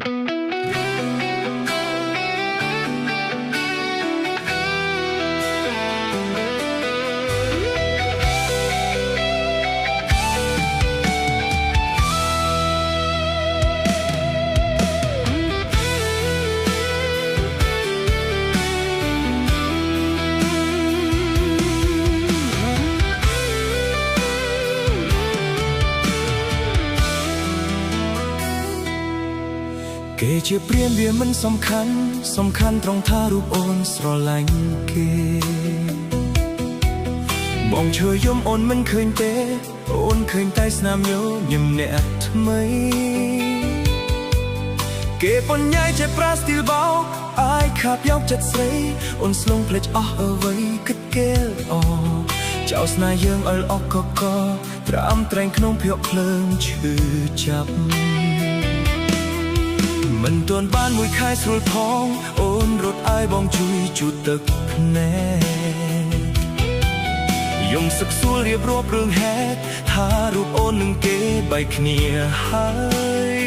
គេជាព្រានវាមិនសំខាន់ត្រង់ថារូបអូនស្រឡាញ់គេបងឈើយំអូនមិនឃើញទេអូនឃើញតែស្នាមញញឹមអ្នកថ្មីគេបញ្ញាយជាប្រាស្ទីលបោអាយខាប់យកចិត្តស្រីអូនស្លងភ្លេចអស់អ្វីគិតគេអចៅស្នេហ៍យើងអល់អកកត្រាំត្រែងក្នុងភក់ភ្លើងឈឺចាប់មិនទាន់បានមួយខែស្រួលផងអូនរត់អាយបងជួយជូតទឹកភ្នែកយំសឹកសួលរៀបរាប់រឿងហេតុថារូបអូននឹងគេបែកគ្នាហើយ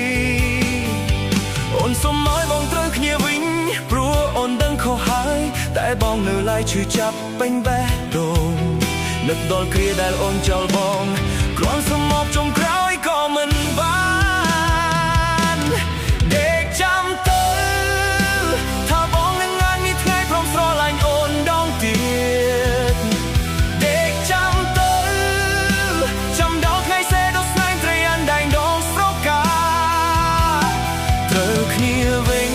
អូនសុំឲ្យបងត្រូវគ្នាវិញព្រោះអូនដឹងខុសហើយតែបងនៅឡើយឈឺចាប់ពេញបេះដូងនឹកដល់គ្រាដែលអូនចោលបងគ្រាន់សមមកចុងក្រោយក៏មិនបានដេកចាំទៅថាបងនឹងងាយមានថ្ងៃព្រមស្រឡាញ់អូនដងទៀតដេកចាំទៅចាំដល់ថ្ងៃសេដល់ស្នេហ៍ត្រីអានដែងដងស្រកាត្រូវគ្នាវិញ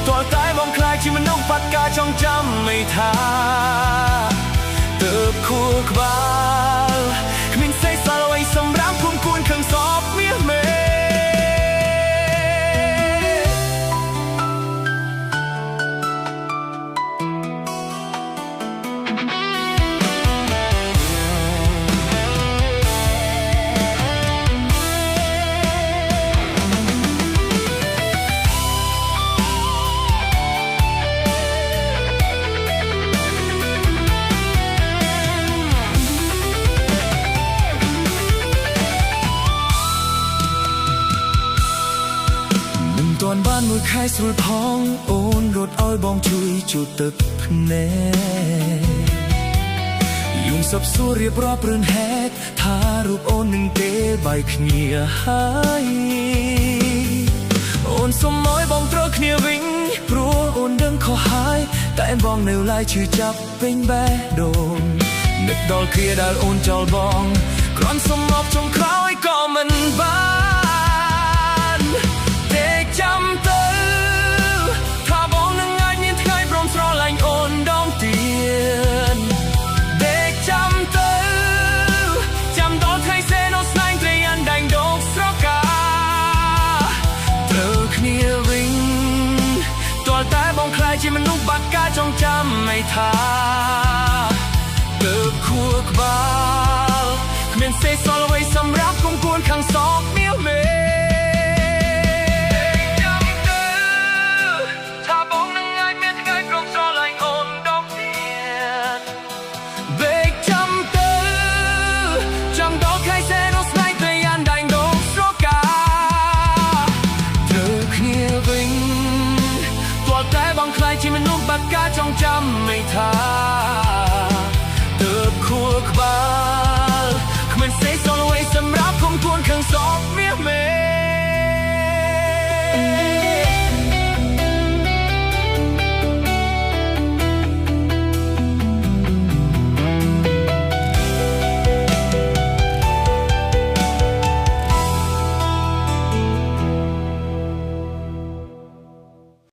ទាល់តែបងខ្លាចជាមនុស្សបាត់ការចងចាំមិនថាទើបខួរក្បាលគ្មានសេះសល់អ្វីសម្រាប់គុំគួនខឹងសពមាសមេទាន់បានមួយខែស្រួលផងអូនរត់ឲ្យបងជួយជូតទឹកភ្នែកយំសពសួររៀបរាប់រឿងហេតុថារូបអូននឹងទេបែកគ្នាហើយអូនសុំឲ្យបងត្រូវគ្នាវិញព្រោះអូនដឹងខុសហើយតែបងនៅឡើយឈឺចាប់ពេញបេះដូងនឹកដល់គ្រាដែលអូនចោលបងគ្រាន់សុំមកចុងក្រោយក៏មិនបានចាំទៅថាបងនឹងអាចមានថ្ងៃព្រមស្រឡាញ់អូនដងទៀតដេកចាំទៅចាំដល់ថ្ងៃសេនៅស្នេហ៍ត្រីអានដែងដងស្រកាត្រូវគ្នាវិញទាល់តែបងខ្លាចជាមនុស្សបាត់ការចងចាំមិនថាទើបខួរក្បាលគ្មានសេះសល់អ្វីសម្រាប់គុំគួនខាងសពមាសមេជាមនុស្សបាត់ការចងចាំមិនថា